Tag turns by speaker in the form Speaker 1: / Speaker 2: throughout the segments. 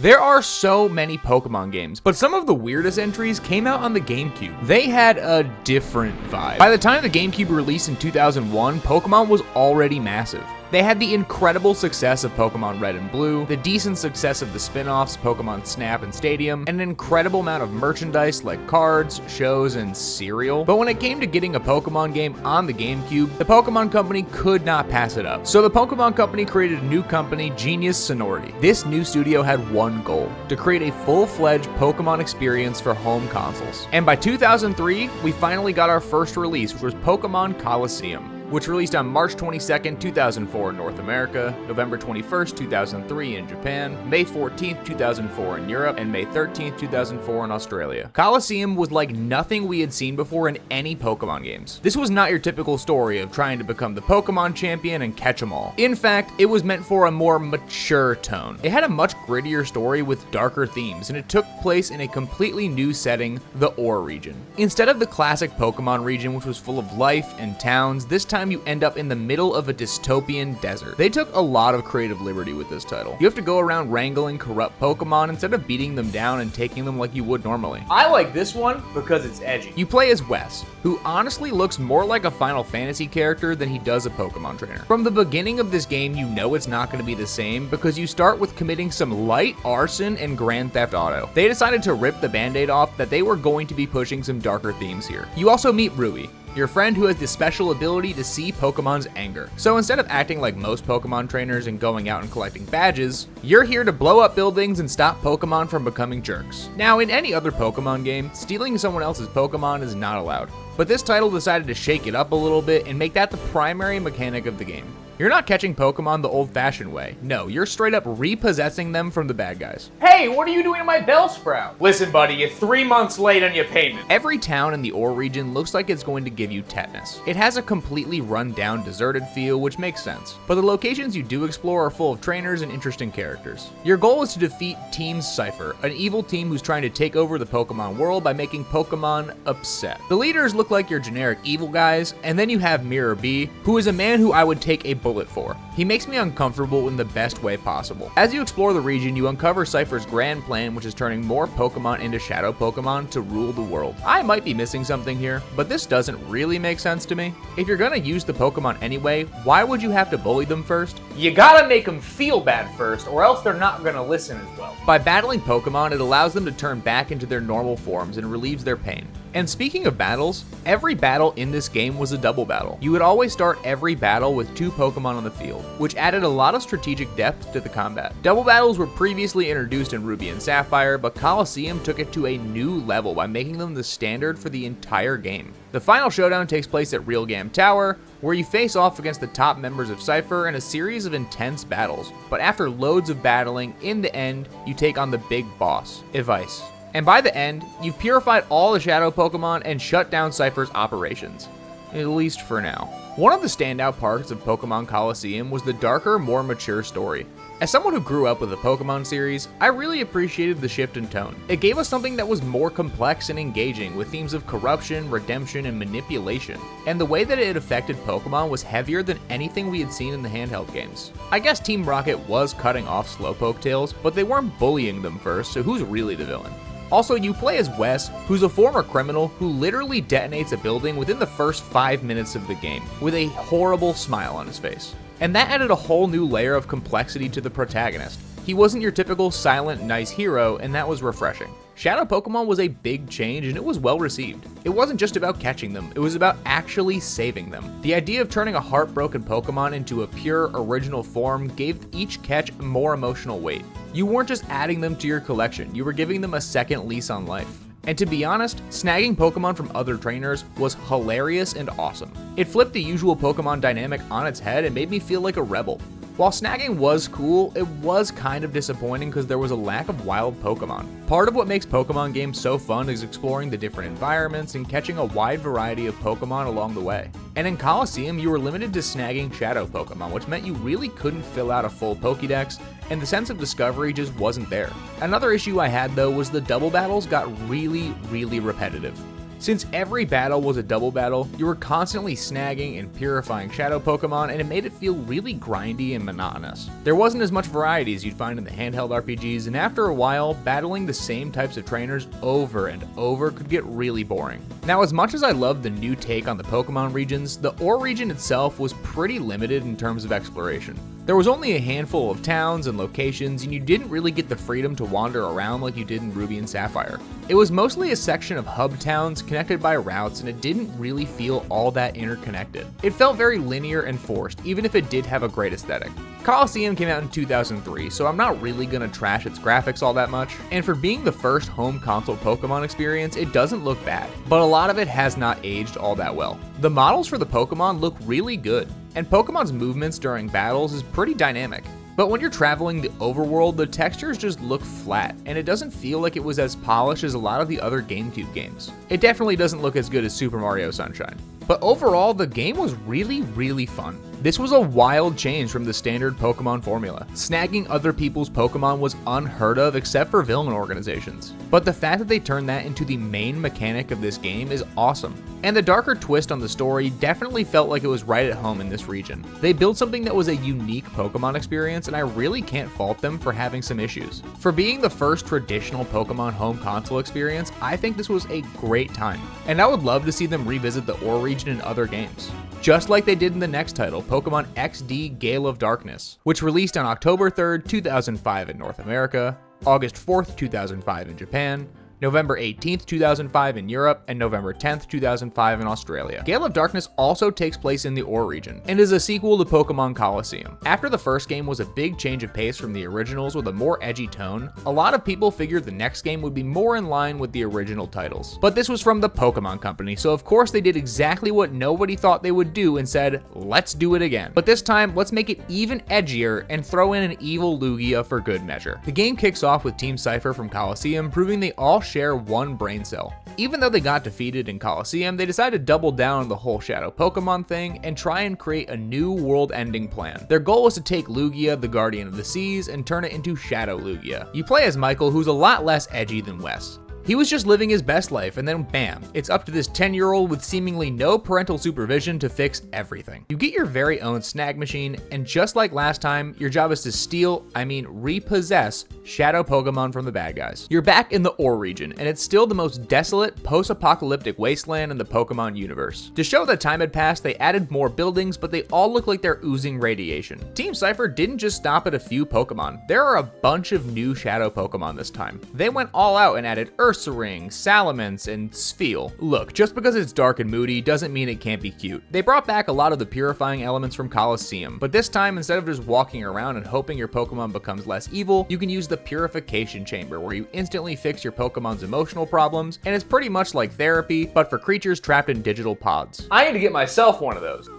Speaker 1: There are so many Pokemon games, but some of the weirdest entries came out on the GameCube. They had a different vibe. By the time the GameCube released in 2001, Pokemon was already massive. They had the incredible success of Pokemon Red and Blue, the decent success of the spin-offs Pokemon Snap and Stadium, and an incredible amount of merchandise like cards, shows, and cereal. But when it came to getting a Pokemon game on the GameCube, the Pokemon Company could not pass it up. So the Pokemon Company created a new company, Genius Sonority. This new studio had one goal: to create a full-fledged Pokemon experience for home consoles. And by 2003, we finally got our first release, which was Pokémon Colosseum, which released on March 22nd, 2004 in North America, November 21st, 2003 in Japan, May 14th, 2004 in Europe, and May 13th, 2004 in Australia. Colosseum was like nothing we had seen before in any Pokemon games. This was not your typical story of trying to become the Pokemon champion and catch them all. In fact, it was meant for a more mature tone. It had a much grittier story with darker themes, and it took place in a completely new setting, the Ore region. Instead of the classic Pokemon region, which was full of life and towns, this time you end up in the middle of a dystopian desert. They took a lot of creative liberty with this title. You have to go around wrangling corrupt Pokemon instead of beating them down and taking them like you would normally. I like this one because it's edgy. You play as Wes, who honestly looks more like a Final Fantasy character than he does a Pokemon trainer. From the beginning of this game, you know it's not going to be the same because you start with committing some light arson and Grand Theft Auto. They decided to rip the band-aid off that they were going to be pushing some darker themes here. You also meet Rui, your friend who has the special ability to see Pokemon's anger. So instead of acting like most Pokemon trainers and going out and collecting badges, you're here to blow up buildings and stop Pokemon from becoming jerks. Now, in any other Pokemon game, stealing someone else's Pokemon is not allowed. But this title decided to shake it up a little bit and make that the primary mechanic of the game. You're not catching Pokemon the old-fashioned way. No, you're straight up repossessing them from the bad guys. Hey, what are you doing to my Bellsprout? Listen, buddy, you're 3 months late on your payment. Every town in the Ore region looks like it's going to give you tetanus. It has a completely run-down, deserted feel, which makes sense. But the locations you do explore are full of trainers and interesting characters. Your goal is to defeat Team Cipher, an evil team who's trying to take over the Pokemon world by making Pokemon upset. The leaders look like your generic evil guys, and then you have Mirror B, who is a man who I would take a bullet for. He makes me uncomfortable in the best way possible. As you explore the region, you uncover Cipher's grand plan, which is turning more Pokemon into Shadow Pokemon to rule the world. I might be missing something here, but this doesn't really make sense to me. If you're gonna use the Pokemon anyway, why would you have to bully them first? You gotta make them feel bad first, or else they're not gonna listen as well. By battling Pokemon, it allows them to turn back into their normal forms and relieves their pain. And speaking of battles, every battle in this game was a double battle. You would always start every battle with 2 Pokemon on the field, which added a lot of strategic depth to the combat. Double battles were previously introduced in Ruby and Sapphire, but Colosseum took it to a new level by making them the standard for the entire game. The final showdown takes place at Realgam Tower, where you face off against the top members of Cipher in a series of intense battles. But after loads of battling, in the end, you take on the big boss, Evice. And by the end, you've purified all the Shadow Pokemon and shut down Cipher's operations. At least for now. One of the standout parts of Pokemon Colosseum was the darker, more mature story. As someone who grew up with the Pokemon series, I really appreciated the shift in tone. It gave us something that was more complex and engaging, with themes of corruption, redemption, and manipulation. And the way that it affected Pokemon was heavier than anything we had seen in the handheld games. I guess Team Rocket was cutting off Slowpoke tails, but they weren't bullying them first, so who's really the villain? Also, you play as Wes, who's a former criminal who literally detonates a building within the first 5 minutes of the game, with a horrible smile on his face. And that added a whole new layer of complexity to the protagonist. He wasn't your typical silent, nice hero, and that was refreshing. Shadow Pokemon was a big change, and it was well received. It wasn't just about catching them, it was about actually saving them. The idea of turning a heartbroken Pokemon into a pure, original form gave each catch more emotional weight. You weren't just adding them to your collection, you were giving them a second lease on life. And to be honest, snagging Pokemon from other trainers was hilarious and awesome. It flipped the usual Pokemon dynamic on its head and made me feel like a rebel. While snagging was cool, it was kind of disappointing because there was a lack of wild Pokemon. Part of what makes Pokemon games so fun is exploring the different environments and catching a wide variety of Pokemon along the way. And in Colosseum, you were limited to snagging Shadow Pokemon, which meant you really couldn't fill out a full Pokédex, and the sense of discovery just wasn't there. Another issue I had though was the double battles got really repetitive. Since every battle was a double battle, you were constantly snagging and purifying shadow Pokemon, and it made it feel really grindy and monotonous. There wasn't as much variety as you'd find in the handheld RPGs, and after a while, battling the same types of trainers over and over could get really boring. Now, as much as I loved the new take on the Pokemon regions, the Ore region itself was pretty limited in terms of exploration. There was only a handful of towns and locations, and you didn't really get the freedom to wander around like you did in Ruby and Sapphire. It was mostly a section of hub towns connected by routes, and it didn't really feel all that interconnected. It felt very linear and forced, even if it did have a great aesthetic. Colosseum came out in 2003, so I'm not really gonna trash its graphics all that much, and for being the first home console Pokemon experience, it doesn't look bad, but a lot of it has not aged all that well. The models for the Pokemon look really good, and Pokemon's movements during battles is pretty dynamic. But when you're traveling the overworld, the textures just look flat, and it doesn't feel like it was as polished as a lot of the other GameCube games. It definitely doesn't look as good as Super Mario Sunshine. But overall, the game was really fun. This was a wild change from the standard Pokemon formula. Snagging other people's Pokemon was unheard of except for villain organizations. But the fact that they turned that into the main mechanic of this game is awesome. And the darker twist on the story definitely felt like it was right at home in this region. They built something that was a unique Pokemon experience, and I really can't fault them for having some issues. For being the first traditional Pokemon home console experience, I think this was a great time. And I would love to see them revisit the Ore region in other games. Just like they did in the next title, Pokemon XD Gale of Darkness, which released on October 3rd, 2005 in North America, August 4th, 2005 in Japan, November 18th, 2005 in Europe, and November 10th, 2005 in Australia. Gale of Darkness also takes place in the Ore region, and is a sequel to Pokémon Colosseum. After the first game was a big change of pace from the originals with a more edgy tone, a lot of people figured the next game would be more in line with the original titles. But this was from the Pokémon company, so of course they did exactly what nobody thought they would do and said, let's do it again. But this time, let's make it even edgier and throw in an evil Lugia for good measure. The game kicks off with Team Cipher from Colosseum proving they all share one brain cell. Even though they got defeated in Colosseum, they decided to double down on the whole Shadow Pokemon thing and try and create a new world-ending plan. Their goal was to take Lugia, the Guardian of the Seas, and turn it into Shadow Lugia. You play as Michael, who's a lot less edgy than Wes. He was just living his best life, and then bam, it's up to this 10-year-old with seemingly no parental supervision to fix everything. You get your very own snag machine, and just like last time, your job is to steal, repossess, Shadow Pokemon from the bad guys. You're back in the Ore region, and it's still the most desolate, post-apocalyptic wasteland in the Pokemon universe. To show that time had passed, they added more buildings, but they all look like they're oozing radiation. Team Cipher didn't just stop at a few Pokemon. There are a bunch of new Shadow Pokemon this time. They went all out and added Ursaring, Salamence, and Spheal. Look, just because it's dark and moody doesn't mean it can't be cute. They brought back a lot of the purifying elements from Colosseum, but this time, instead of just walking around and hoping your Pokemon becomes less evil, you can use the Purification Chamber, where you instantly fix your Pokemon's emotional problems, and it's pretty much like therapy, but for creatures trapped in digital pods. I need to get myself one of those.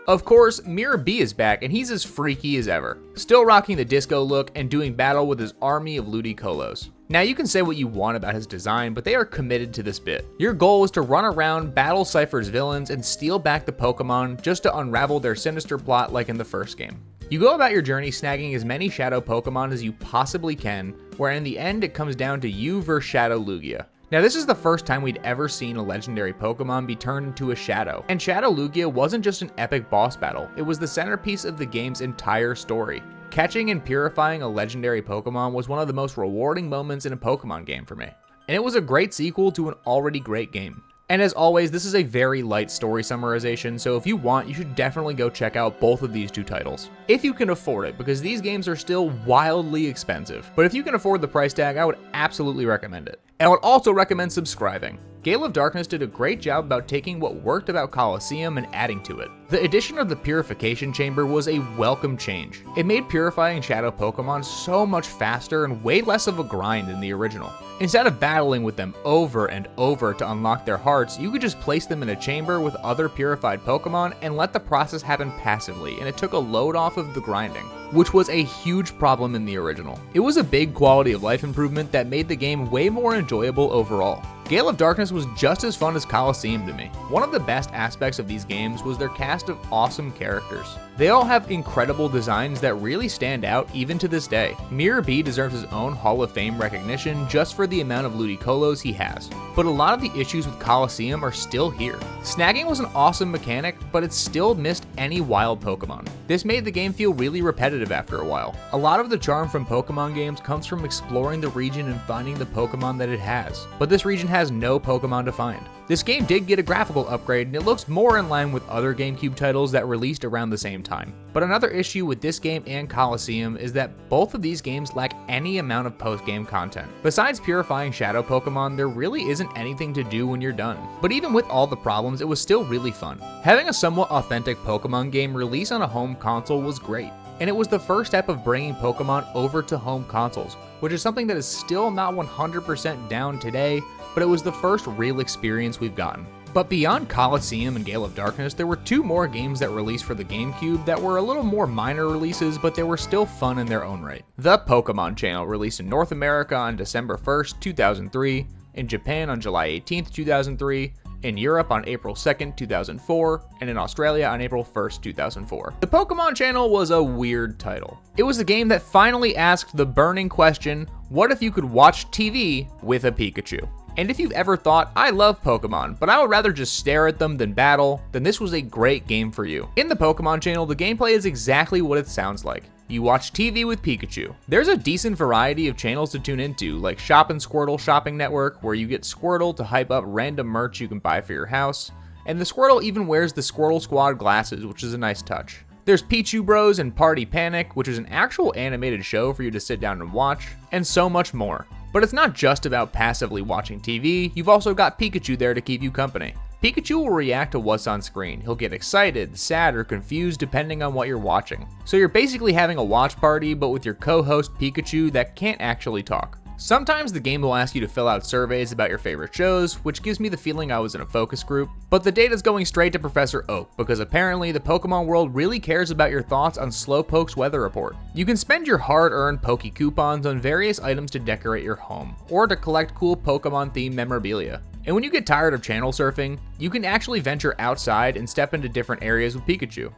Speaker 1: Of course, Mirror B is back, and he's as freaky as ever, still rocking the disco look and doing battle with his army of Ludicolo. Now, you can say what you want about his design, but they are committed to this bit. Your goal is to run around, battle Cipher's villains, and steal back the Pokemon just to unravel their sinister plot like in the first game. You go about your journey snagging as many Shadow Pokemon as you possibly can, where in the end it comes down to you versus Shadow Lugia. Now, this is the first time we'd ever seen a legendary Pokemon be turned into a Shadow, and Shadow Lugia wasn't just an epic boss battle, it was the centerpiece of the game's entire story. Catching and purifying a legendary Pokemon was one of the most rewarding moments in a Pokemon game for me, and it was a great sequel to an already great game. And as always, this is a very light story summarization, so if you want, you should definitely go check out both of these two titles. If you can afford it, because these games are still wildly expensive. But if you can afford the price tag, I would absolutely recommend it. And I would also recommend subscribing. Gale of Darkness did a great job about taking what worked about Colosseum and adding to it. The addition of the Purification Chamber was a welcome change. It made purifying Shadow Pokemon so much faster and way less of a grind than the original. Instead of battling with them over and over to unlock their hearts, you could just place them in a chamber with other purified Pokemon and let the process happen passively, and it took a load off of the grinding, which was a huge problem in the original. It was a big quality of life improvement that made the game way more enjoyable overall. Gale of Darkness was just as fun as Colosseum to me. One of the best aspects of these games was their cast of awesome characters. They all have incredible designs that really stand out even to this day. Mirror B deserves his own Hall of Fame recognition just for the amount of Ludicolo he has. But a lot of the issues with Colosseum are still here. Snagging was an awesome mechanic, but it still missed any wild Pokemon. This made the game feel really repetitive after a while. A lot of the charm from Pokemon games comes from exploring the region and finding the Pokemon that it has. But this region has no Pokemon to find. This game did get a graphical upgrade and it looks more in line with other GameCube titles that released around the same time. But another issue with this game and Colosseum is that both of these games lack any amount of post-game content. Besides purifying Shadow Pokemon, there really isn't anything to do when you're done. But even with all the problems, it was still really fun. Having a somewhat authentic Pokemon game release on a home console was great. And it was the first step of bringing Pokemon over to home consoles, which is something that is still not 100% down today, but it was the first real experience we've gotten. But beyond Colosseum and Gale of Darkness, there were two more games that released for the GameCube that were a little more minor releases, but they were still fun in their own right. The Pokémon Channel released in North America on December 1st, 2003, in Japan on July 18th, 2003, in Europe on April 2nd, 2004, and in Australia on April 1st, 2004. The Pokémon Channel was a weird title. It was a game that finally asked the burning question, what if you could watch TV with a Pikachu? And if you've ever thought, I love Pokemon, but I would rather just stare at them than battle, then this was a great game for you. In the Pokemon Channel, the gameplay is exactly what it sounds like. You watch TV with Pikachu. There's a decent variety of channels to tune into, like Shop and Squirtle Shopping Network, where you get Squirtle to hype up random merch you can buy for your house, and the Squirtle even wears the Squirtle Squad glasses, which is a nice touch. There's Pichu Bros and Party Panic, which is an actual animated show for you to sit down and watch, and so much more. But it's not just about passively watching TV, you've also got Pikachu there to keep you company. Pikachu will react to what's on screen. He'll get excited, sad, or confused depending on what you're watching. So you're basically having a watch party, but with your co-host Pikachu that can't actually talk. Sometimes the game will ask you to fill out surveys about your favorite shows, which gives me the feeling I was in a focus group, but the data's going straight to Professor Oak, because apparently the Pokemon world really cares about your thoughts on Slowpoke's weather report. You can spend your hard-earned Poke coupons on various items to decorate your home, or to collect cool Pokemon-themed memorabilia. And when you get tired of channel surfing, you can actually venture outside and step into different areas with Pikachu.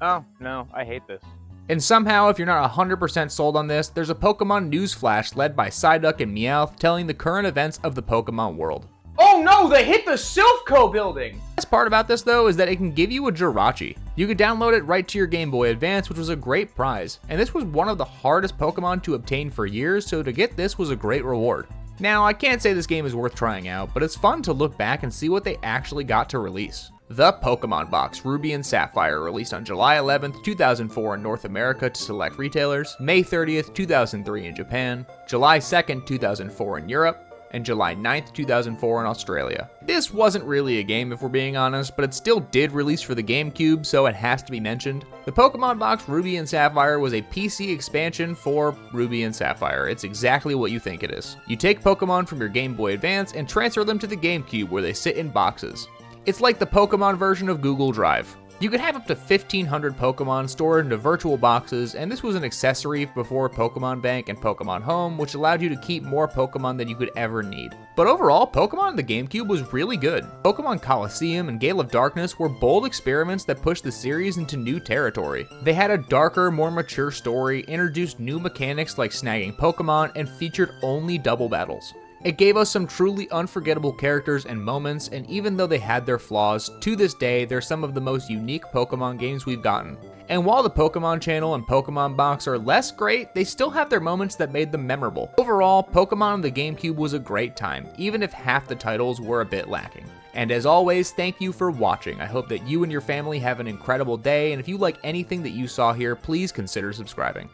Speaker 2: Oh, no, I hate this.
Speaker 1: And somehow, if you're not 100% sold on this, there's a Pokemon news flash led by Psyduck and Meowth telling the current events of the Pokemon world.
Speaker 2: Oh no, they hit the Silphco building!
Speaker 1: The best part about this though is that it can give you a Jirachi. You could download it right to your Game Boy Advance, which was a great prize. And this was one of the hardest Pokemon to obtain for years, so to get this was a great reward. Now, I can't say this game is worth trying out, but it's fun to look back and see what they actually got to release. The Pokemon Box Ruby and Sapphire released on July 11th, 2004 in North America to select retailers, May 30th, 2003 in Japan, July 2nd, 2004 in Europe, and July 9th, 2004 in Australia. This wasn't really a game if we're being honest, but it still did release for the GameCube, so it has to be mentioned. The Pokemon Box Ruby and Sapphire was a PC expansion for Ruby and Sapphire. It's exactly what you think it is. You take Pokemon from your Game Boy Advance and transfer them to the GameCube where they sit in boxes. It's like the Pokemon version of Google Drive. You could have up to 1,500 Pokemon stored into virtual boxes, and this was an accessory before Pokemon Bank and Pokemon Home, which allowed you to keep more Pokemon than you could ever need. But overall, Pokemon on the GameCube was really good. Pokemon Colosseum and Gale of Darkness were bold experiments that pushed the series into new territory. They had a darker, more mature story, introduced new mechanics like snagging Pokemon, and featured only double battles. It gave us some truly unforgettable characters and moments, and even though they had their flaws, to this day, they're some of the most unique Pokemon games we've gotten. And while the Pokemon Channel and Pokemon Box are less great, they still have their moments that made them memorable. Overall, Pokemon on the GameCube was a great time, even if half the titles were a bit lacking. And as always, thank you for watching. I hope that you and your family have an incredible day, and if you like anything that you saw here, please consider subscribing.